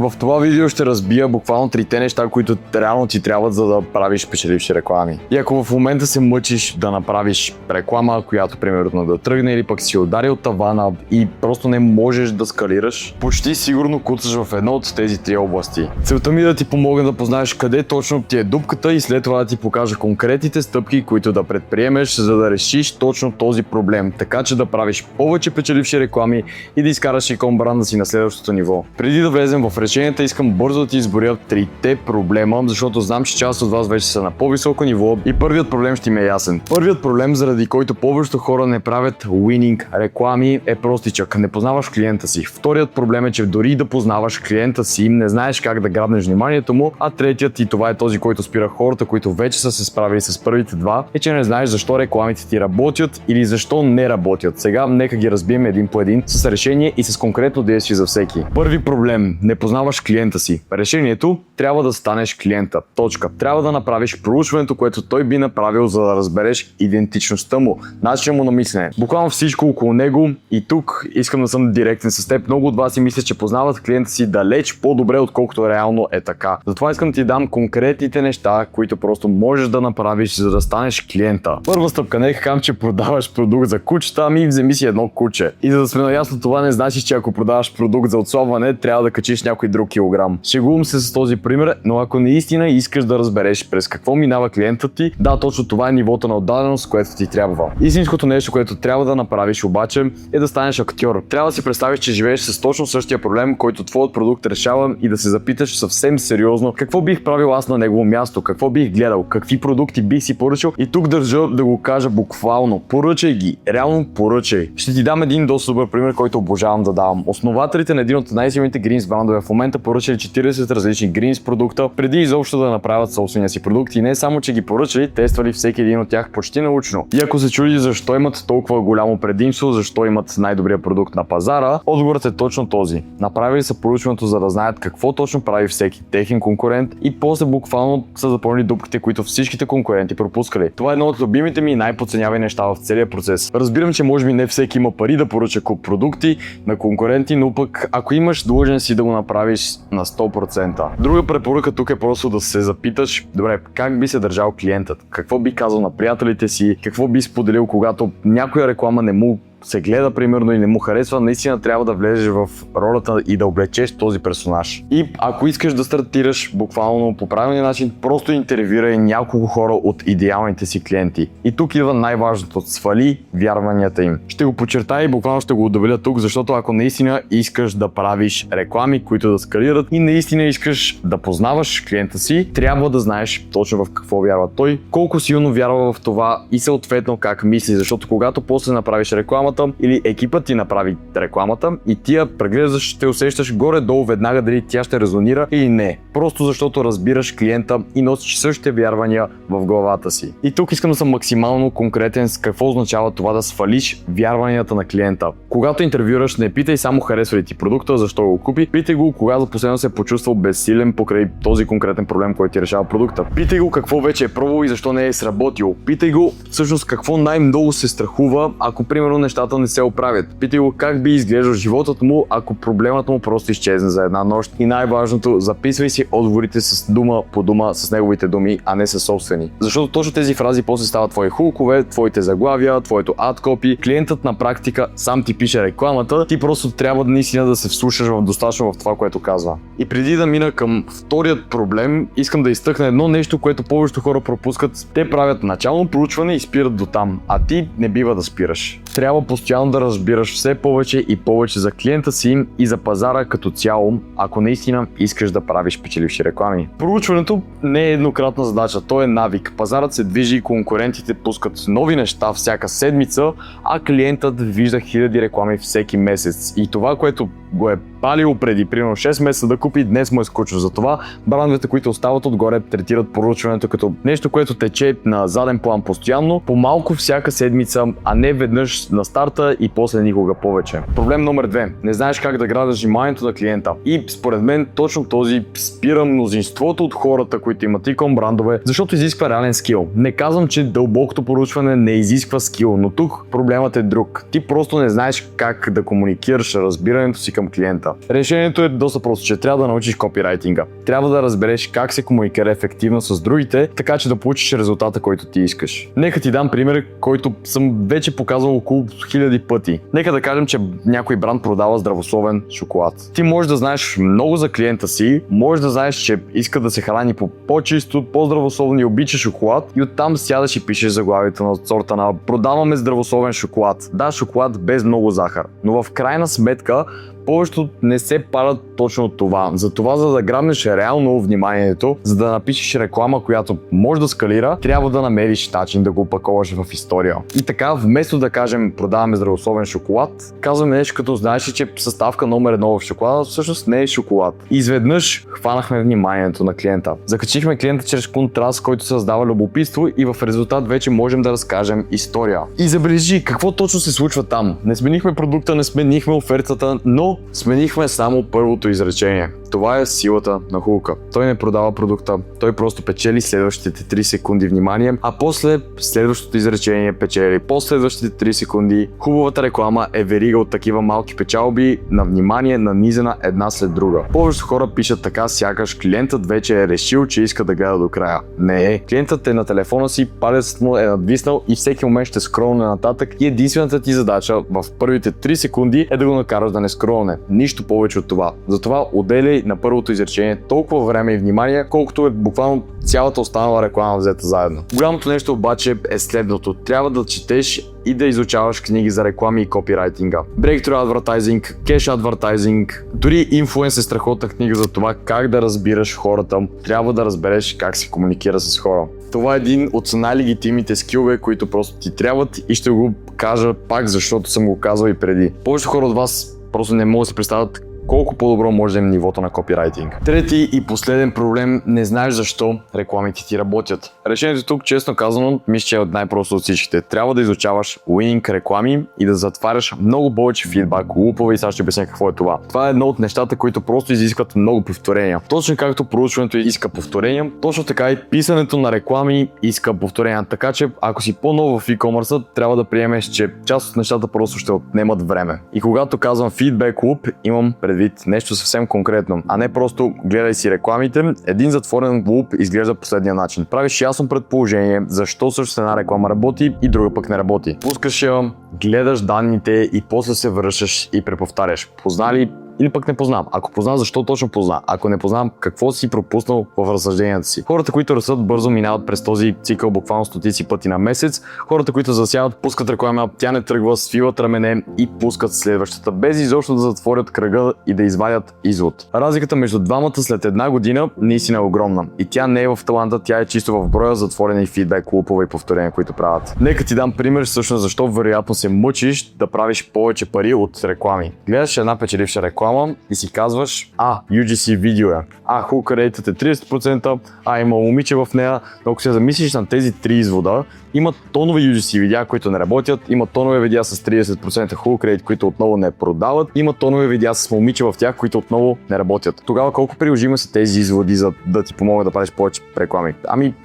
В това видео ще разбия буквално трите неща, които реално ти трябват, за да правиш печеливши реклами. И ако в момента се мъчиш да направиш реклама, която примерно да тръгне, или пък си ударил тавана и просто не можеш да скалираш, почти сигурно куцаш в едно от тези три области. Целта ми е да ти помогна да познаеш къде точно ти е дупката и след това да ти покажа конкретните стъпки, които да предприемеш, за да решиш точно този проблем, така че да правиш повече печеливши реклами и да изкараш икон бранда си на следващото ниво. Преди да влезем в решенията, искам бързо да ти изборя трите проблема, защото знам, че част от вас вече са на по-високо ниво и първият проблем ще ми е ясен. Първият проблем, заради който повечето хора не правят winning реклами, е простичък. Не познаваш клиента си. Вторият проблем е, че дори да познаваш клиента си, не знаеш как да грабнеш вниманието му, а третият, и това е този, който спира хората, които вече са се справили с първите два, е, че не знаеш защо рекламите ти работят или защо не работят. Сега нека ги разбием един по един с решение и с конкретно действие за всеки. Първи проблем. Не познаваш клиента си. Решението: трябва да станеш клиента. Точка. Трябва да направиш проучването, което той би направил, за да разбереш идентичността му, начинът му на мислене, буквално всичко около него. И тук искам да съм директен с теб. Много от вас си мислят, че познават клиента си далеч по-добре, отколкото реално е така. Затова искам да ти дам конкретните неща, които просто можеш да направиш, за да станеш клиента. Първа стъпка: не казвам, че продаваш продукт за кучета, ами вземи си едно куче. И за да сме наясно, това не значи, че ако продаваш продукт за отслабване, трябва да качиш някой друг килограм. Шегувам се с този пример, но ако наистина искаш да разбереш през какво минава клиентът ти, да, точно това е нивото на отдаденост, което ти трябва. Истинското нещо, което трябва да направиш обаче, е да станеш актьор. Трябва да си представиш, че живееш с точно същия проблем, който твоят продукт решава, и да се запиташ съвсем сериозно какво бих правил аз на негово място, какво бих гледал, какви продукти бих си поръчал. И тук държа да го кажа буквално: поръчай ги, реално поръчай. Ще ти дам един доста добър пример, който обожавам да давам. Основателите на един от най-силните гринс брандове в момента поръчали 40 различни гринс продукта, преди изобщо да направят собствения си продукт, и не само, че ги поръчали, тествали всеки един от тях почти научно. И ако се чуди защо имат толкова голямо предимство, защо имат най-добрия продукт на пазара, отговорът е точно този. Направили са проучването, за да знаят какво точно прави всеки техен конкурент, и после буквално са запълнили дупките, които всичките конкуренти пропускали. Това е едно от любимите ми и най-подценявани неща в целия процес. Разбирам, че може би не всеки има пари да поръча куп продукти на конкуренти, но пък ако имаш, длъжен си да го направиш на 100%. Друга препоръка тук е просто да се запиташ: добре, как би се държал клиентът? Какво би казал на приятелите си? Какво би споделил, когато някоя реклама не му се гледа примерно и не му харесва? Наистина трябва да влезеш в ролята и да облечеш този персонаж. И ако искаш да стартираш буквално по правилния начин, просто интервюирай няколко хора от идеалните си клиенти. И тук идва най-важното: свали вярванията им. Ще го подчертая и буквално ще го удоволя тук, защото ако наистина искаш да правиш реклами, които да скалират, и наистина искаш да познаваш клиента си, трябва да знаеш точно в какво вярва той, колко силно вярва в това и съответно как мисли, защото когато после направиш рекламата или екипът ти направи рекламата и ти я преглеждаш, ще усещаш горе-долу веднага дали тя ще резонира или не. Просто защото разбираш клиента и носиш същите вярвания в главата си. И тук искам да съм максимално конкретен с какво означава това да свалиш вярванията на клиента. Когато интервюраш, не питай само харесва ли ти продукта, защо го купи. Питай го кога за последно се е почувствал безсилен покрай този конкретен проблем, който ти решава продукта. Питай го какво вече е пробвал и защо не е сработил. Питай го всъщност какво най-много се страхува, ако примерно нещата не се оправят. Питай го как би изглеждал животът му, ако проблемът му просто изчезне за една нощ. И най-важното, записвай си отговорите с дума по дума, с неговите думи, а не с собствени. Защото точно тези фрази после стават твои хукове, твоите заглавия, твоето ad copy. Клиентът на практика сам ти пише рекламата, ти просто трябва наистина да се вслушаш достатъчно в това, което казва. И преди да мина към вторият проблем, искам да изтъкна едно нещо, което повечето хора пропускат. Те правят начално проучване и спират до там, а ти не бива да спираш. Трябва постоянно да разбираш все повече и повече за клиента си и за пазара като цяло, ако наистина искаш да правиш печеливши реклами. Проучването не е еднократна задача, то е навик. Пазарът се движи и конкурентите пускат нови неща всяка седмица, а клиентът вижда хиляди реклами всеки месец. И това, което го е палило преди примерно 6 месеца да купи, днес му е скучно. Затова брандовете, които остават отгоре, третират проучването като нещо, което тече на заден план постоянно, по малко всяка седмица, а не веднъж на старта и после никога повече. Проблем номер 2. Не знаеш как да градиш вниманието на клиента. И според мен точно този спира мнозинството от хората, които имат e-com брандове, защото изисква реален скил. Не казвам, че дълбокото проучване не изисква скил, но тук проблемът е друг. Ти просто не знаеш как да комуникираш разбирането си към клиента. Решението е доста просто, че трябва да научиш копирайтинга. Трябва да разбереш как се комуникира ефективно с другите, така че да получиш резултата, който ти искаш. Нека ти дам пример, който съм вече показал около 1000 пъти. Нека да кажем, че някой бранд продава здравословен шоколад. Ти можеш да знаеш много за клиента си, можеш да знаеш, че иска да се храни по по-чисто, по-здравословно и обича шоколад и оттам сядаш и пишеш заглавието на сорта на "Продаваме здравословен шоколад". Да, шоколад без много захар, но в крайна сметка повечето не се парат точно от това. Затова, за да грабнеш реално вниманието, за да напишеш реклама, която може да скалира, трябва да намериш начин да го опаковаш в история. И така, вместо да кажем "продаваме здравословен шоколад", казваме нещо като "знаеш ли, че съставка номер 1 в шоколада всъщност не е шоколад". И изведнъж хванахме вниманието на клиента. Закачихме клиента чрез контраст, който създава любопитство и в резултат вече можем да разкажем история. И забележи какво точно се случва там. Не сменихме продукта, не сменихме офертата, но сменихме само първото изречение. Това е силата на хука. Той не продава продукта, той просто печели следващите 3 секунди внимание, а после следващото изречение печели последващите 3 секунди. Хубавата реклама е верига от такива малки печалби на внимание, нанизана една след друга. Повечето хора пишат така, сякаш клиентът вече е решил, че иска да гледа до края. Не е. Клиентът е на телефона си, палецът му е надвиснал и всеки момент ще скролне нататък и единствената ти задача в първите 3 секунди е да го накараш да не скролне. Нищо повече от това. Затова отделяй на първото изречение толкова време и внимание, колкото е буквално цялата останала реклама взета заедно. Голямото нещо обаче е следното. Трябва да четеш и да изучаваш книги за реклами и копирайтинга. Breakthrough Advertising, Cash Advertising, дори Influence е страхотна книга за това как да разбираш хората. Трябва да разбереш как се комуникира с хора. Това е един от най-легитимните скилове, които просто ти трябват и ще го кажа пак, защото съм го казвал и преди. Повечето хора от вас просто не могат да си представят колко по-добро може да е нивото на копирайтинг. Трети и последен проблем, не знаеш защо рекламите ти работят. Решението тук, честно казано, мисля, че е от най-просто от всичките. Трябва да изучаваш winning реклами и да затваряш много повече фидбак, лупове и сега ще обясня какво е това. Това е едно от нещата, които просто изискват много повторения. Точно както проучването иска повторения, точно така и писането на реклами иска повторения. Така че ако си по-нов в e-commerce, трябва да приемеш, че част от нещата просто ще отнемат време. И когато казвам фидбек луп, имам предвид нещо съвсем конкретно, а не просто гледай си рекламите. Един затворен луп изглежда последния начин. Правиш ясно предположение защо също една реклама работи и друга пък не работи. Пускаш я, гледаш данните и после се връщаш и преповтаряш. Познали или пък не познавам. Ако познавам, защо точно познавам? Ако не познавам, какво си пропуснал в разсъжденията си? Хората, които растат бързо, минават през този цикъл буквално стотици пъти на месец. Хората, които засяват, пускат реклама, тя не тръгва, свиват рамене и пускат следващата, без изобщо да затворят кръга и да извадят извод. Разликата между двамата след една година наистина е огромна. И тя не е в таланта, тя е чисто в броя затворени фидбек лупове и повторения, които правят. Нека ти дам пример всъщност защо вероятно се мъчиш да правиш повече пари от реклами. Гледаш една печеливша реклама и си казваш, UGC видео е, hook rate е 30%, има момиче в нея, но ако се замислиш на тези 3 извода, има тонове UGC видеа, които не работят, има тонове видеа с 30% hook rate, които отново не продават, има тонове видеа с момиче в тях, които отново не работят. Тогава колко приложими са тези изводи, за да ти помогнат да правиш повече реклами?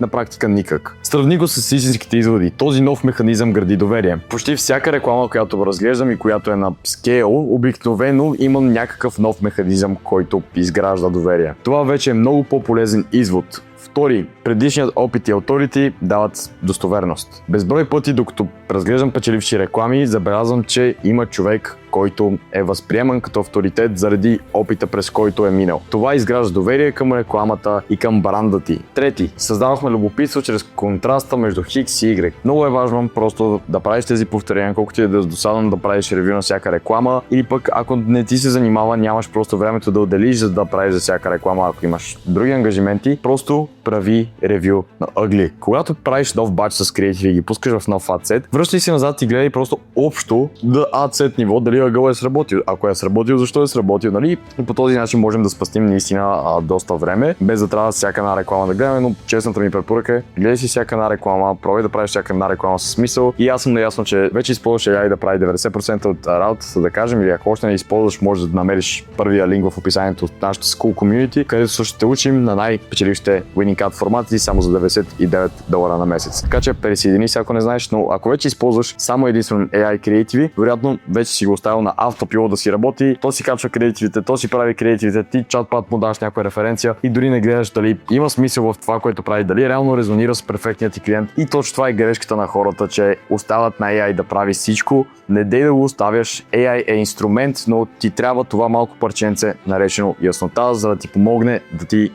На практика никак. Сравни го с истинските изводи. Този нов механизъм гради доверие. Почти всяка реклама, която разглеждам и която е на скейл, обикновено има някакъв нов механизъм, който изгражда доверие. Това вече е много по-полезен извод. Втори, предишният опит и авторити дават достоверност. Безброй пъти, докато разглеждам печеливши реклами, забелязвам, че има човек, който е възприеман като авторитет заради опита, през който е минал. Това изгражда доверие към рекламата и към бранда ти. Трети, създавахме любопитство чрез контраста между Хикс и Y. Много е важно просто да правиш тези повторения, колкото и да е досадно да правиш ревю на всяка реклама, или пък ако не ти се занимава, нямаш просто времето да отделиш, за да правиш за всяка реклама, ако имаш други ангажименти, просто прави ревю на Ugly. Когато правиш нов бач с креатив и ги пускаш в нов адсет, връщай се назад и гледай просто общо да адсет ниво, дали ъгъл е сработил. Ако е сработил, защо е сработил, нали? И по този начин можем да спастим наистина доста време, без да трябва всяка една реклама да гледаме, но честната ми препоръка е, гледай си всяка една реклама, пробвай да правиш всяка една реклама с смисъл и аз съм наясно, че вече използваш AI да прави 90% от работата, да кажем, или ако още не използваш, може да намериш първия линк в описанието от нашата School Community, където също ще учим на най-печелившите Winning Cut формати само за $99 на месец. Така че присъедини се, ако не знаеш, но ако вече използваш само единствено AI креативи, вероятно вече си го оставил на автопилот да си работи, то си качва креативите, то си прави креативите, ти чат-пат му даш някаква референция и дори не гледаш дали има смисъл в това, което прави, дали реално резонира с перфектният ти клиент. И точно това е грешката на хората, че остават на AI да прави всичко. Не дей да го оставяш. AI е инструмент, но ти трябва това малко парченце, наречено яснота, за да ти помогне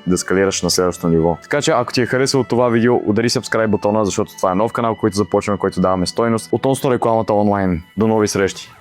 да скалираш на следващото ниво. Така че, ако ти е харесало това видео, удари subscribe бутона, защото това е нов канал, който започваме, който даваме стойност относно рекламата онлайн. До нови срещи!